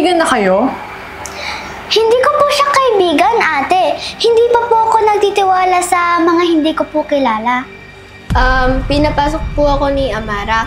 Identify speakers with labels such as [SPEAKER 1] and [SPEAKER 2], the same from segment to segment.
[SPEAKER 1] magkaibigan na kayo?
[SPEAKER 2] Hindi ko po siya kaibigan, ate. Hindi pa po ako nagtitiwala sa mga hindi ko po kilala.
[SPEAKER 3] Pinapasok po ako ni Amara.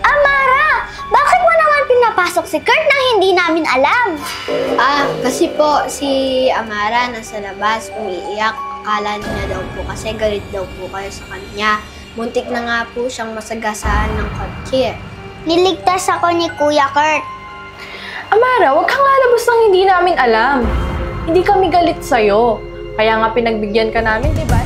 [SPEAKER 2] Amara! Bakit mo naman pinapasok si Kurt na hindi namin alam?
[SPEAKER 3] Kasi po si Amara nasa labas, umiiyak. Akala niya daw po kasi galit daw po kayo sa kanya. Muntik na nga po siyang masagasaan ng kotse.
[SPEAKER 2] Niligtas ako ni Kuya Kurt.
[SPEAKER 1] Amara, huwag kang lalabas ng hindi namin alam. Hindi kami galit sa'yo. Kaya nga pinagbigyan ka namin, di ba?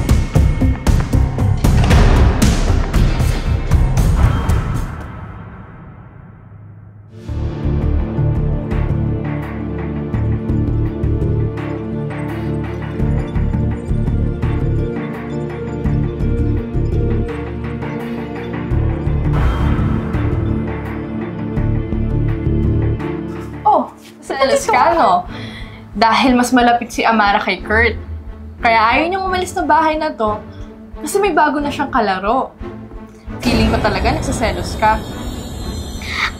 [SPEAKER 1] Selos ka, no? Dahil mas malapit si Amara kay Kurt. Kaya ayaw niyang umalis na bahay na to kasi may bago na siyang kalaro. Feeling ko talaga nagsiselos ka.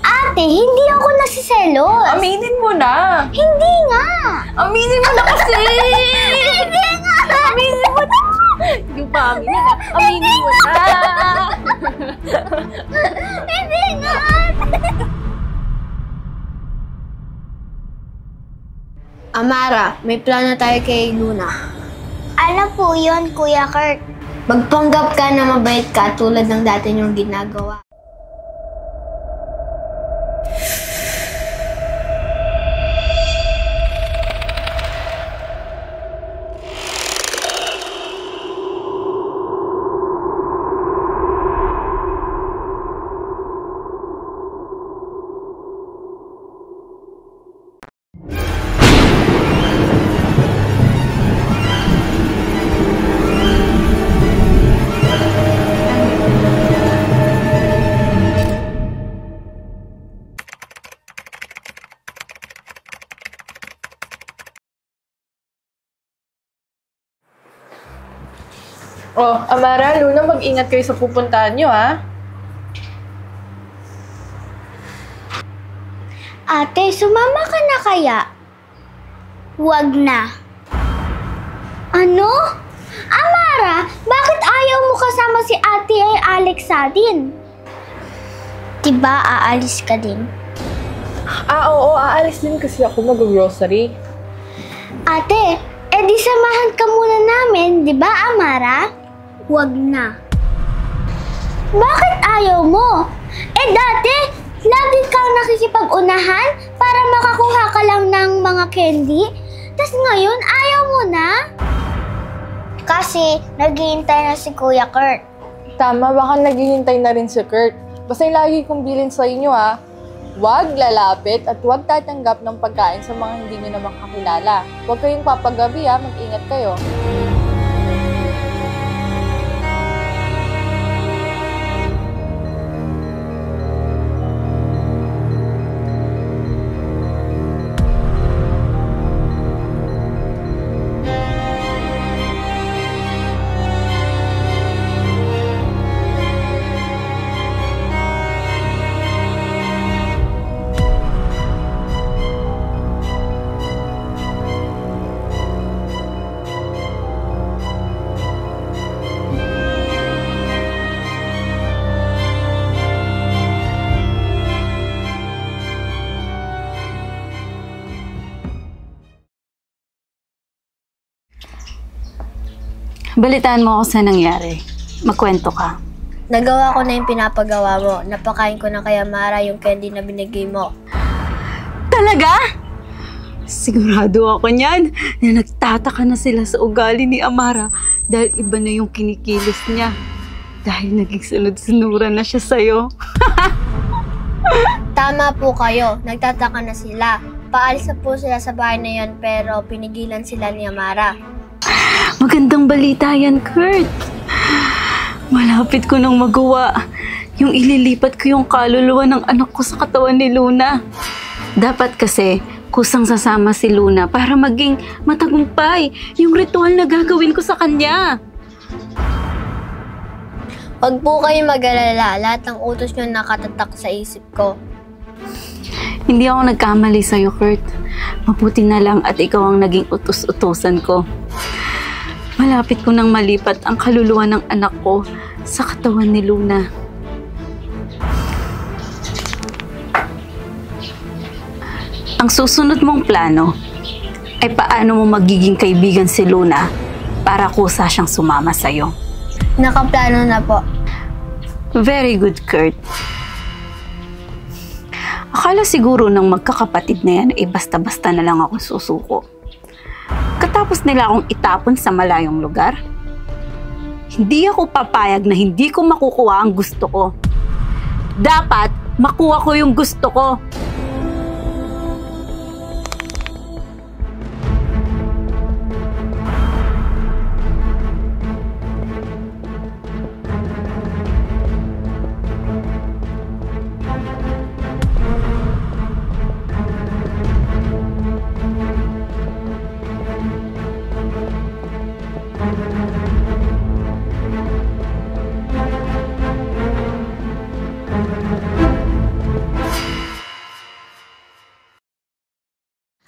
[SPEAKER 2] Ate, hindi ako nasiselos.
[SPEAKER 1] Aminin mo na!
[SPEAKER 2] Hindi nga!
[SPEAKER 1] Aminin mo na kasi!
[SPEAKER 2] Hindi nga!
[SPEAKER 1] Aminin mo na! Hindi pa aminin na. Aminin mo na!
[SPEAKER 2] Hindi nga!
[SPEAKER 3] Amara, may plano tayo kay Luna.
[SPEAKER 2] Ano po yun, Kuya Kurt?
[SPEAKER 3] Magpanggap ka na mabait ka tulad ng dati niyong ginagawa.
[SPEAKER 1] Oh, Amara, Luna, mag-ingat kayo sa pupuntahan niyo, ha?
[SPEAKER 2] Ate, sumama ka na kaya? Huwag na. Ano? Amara, bakit ayaw mo kasama si Ate Alexa din? Diba aalis ka din?
[SPEAKER 1] Oo, aalis din kasi ako mag-grocery.
[SPEAKER 2] Ate, edi samahan ka muna namin, di ba, Amara? Huwag na. Bakit ayaw mo? Dati, lagi kang nakikipag-unahan para makakuha ka lang ng mga candy. Tas ngayon, ayaw mo na? Kasi, naghihintay na si Kuya Kurt.
[SPEAKER 1] Tama, baka naghihintay na rin si Kurt. Basta yung lagi kong bilin sa inyo, ha? Huwag lalapit at huwag tatanggap ng pagkain sa mga hindi nyo naman kakilala. Huwag kayong papagabi, ha? Mag-ingat kayo.
[SPEAKER 4] Balitaan mo ako sa nangyari. Magkwento ka.
[SPEAKER 3] Nagawa ko na yung pinapagawa mo. Napakain ko na kay Amara yung candy na binigay mo.
[SPEAKER 4] Talaga? Sigurado ako niyan na nagtataka na sila sa ugali ni Amara dahil iba na yung kinikilos niya. Dahil naging sunod-sunuran na siya sa'yo.
[SPEAKER 3] Tama po kayo. Nagtataka na sila. Paalis na po sila sa bahay na yan pero pinigilan sila ni Amara.
[SPEAKER 4] Magandang balita yan, Kurt. Malapit ko nang magawa. Yung ililipat ko yung kaluluwa ng anak ko sa katawan ni Luna. Dapat kasi kusang sasama si Luna para maging matagumpay yung ritual na gagawin ko sa kanya.
[SPEAKER 3] Huwag po kayo mag-alala. Lahat ng utos nyo nakatatak sa isip ko.
[SPEAKER 4] Hindi ako nagkamali sa'yo, Kurt. Mabuti na lang at ikaw ang naging utos-utosan ko. Malapit ko nang malipat ang kaluluwa ng anak ko sa katawan ni Luna. Ang susunod mong plano ay paano mo magiging kaibigan si Luna para kusa siyang sumama sa'yo.
[SPEAKER 3] Nakaplano na po.
[SPEAKER 4] Very good, Kurt. Akala siguro ng magkakapatid na yan ay basta-basta na lang ako susuko. Katapos nila akong itapon sa malayong lugar, hindi ako papayag na hindi ko makukuha ang gusto ko. Dapat makuha ko yung gusto ko.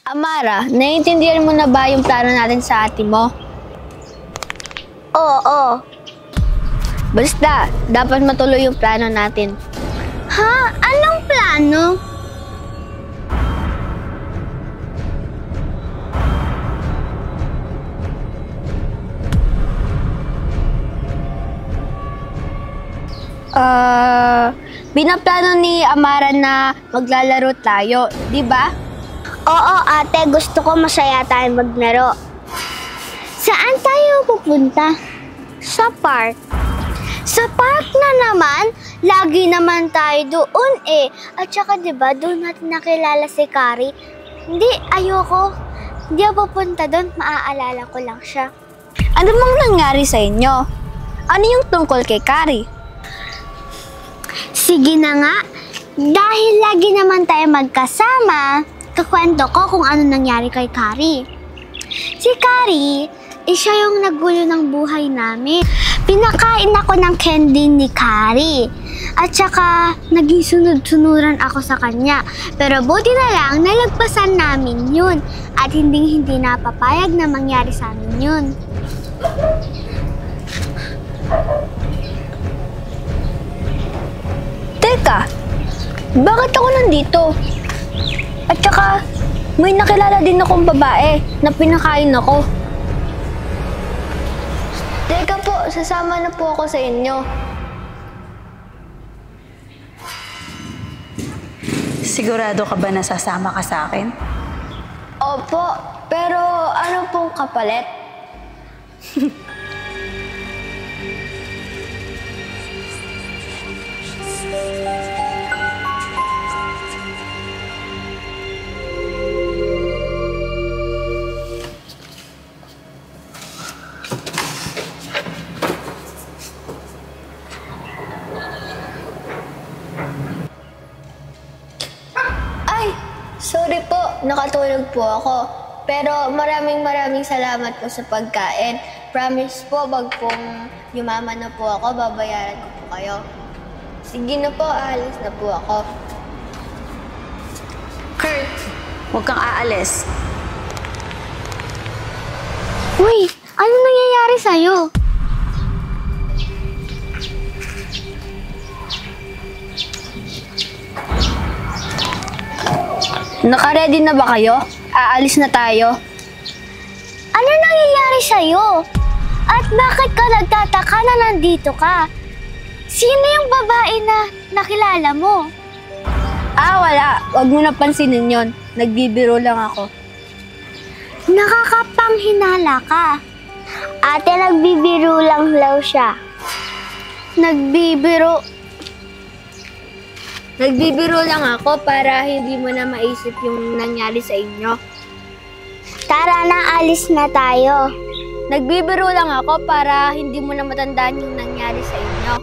[SPEAKER 3] Amara, naiintindihan mo na ba yung plano natin sa ate mo?
[SPEAKER 2] Oo.
[SPEAKER 3] Basta, dapat matuloy yung plano natin.
[SPEAKER 2] Ha? Anong plano?
[SPEAKER 3] Binaplano ni Amara na maglalaro tayo, di ba?
[SPEAKER 2] Oo, ate. Gusto ko masaya tayo maglaro. Saan tayo pupunta? Sa park. Sa park na naman? Lagi naman tayo doon eh. At saka diba, doon natin nakilala si Kari. Hindi, ayoko. Hindi ako pupunta doon. Maaalala ko lang siya.
[SPEAKER 3] Ano bang nangyari sa inyo? Ano yung tungkol kay Kari?
[SPEAKER 2] Sige na nga. Dahil lagi naman tayo magkasama, kakwento ko kung ano nangyari kay Kari. Si Kari, siya yung nagulo ng buhay namin. Pinakain ako ng candy ni Kari. At saka, naging sunod-sunuran ako sa kanya. Pero buti na lang, nalagpasan namin yun. At hindi napapayag na mangyari sa amin yun.
[SPEAKER 3] Teka, bakit ako nandito? At saka, may nakilala din akong babae na pinakain ako. Teka po, sasama na po ako sa inyo.
[SPEAKER 4] Sigurado ka ba na sasama ka sa akin?
[SPEAKER 3] Opo, pero ano pong kapalit? Ay, sorry po, nakatulog po ako. Pero maraming salamat po sa pagkain. Promise po, wag pong yumaman na po ako, babayaran ko po kayo. Sige na po, aalis na po ako.
[SPEAKER 4] Kurt, huwag kang aalis.
[SPEAKER 2] Uy, ano nangyayari sa'yo?
[SPEAKER 3] Naka-ready na ba kayo? Aalis na tayo.
[SPEAKER 2] Ano nangyayari sa'yo? At bakit ka nagtataka na nandito ka? Sino yung babae na nakilala mo?
[SPEAKER 3] Wala. Huwag mo na pansinin yon. Nagbibiro lang ako.
[SPEAKER 2] Nakakapanghinala ka. Ate, nagbibiro lang daw siya. Nagbibiro?
[SPEAKER 3] Nagbibiro lang ako para hindi mo na maisip yung nangyari sa inyo.
[SPEAKER 2] Tara na, alis na tayo.
[SPEAKER 3] Nagbibiro lang ako para hindi mo na matandaan yung nangyari sa inyo.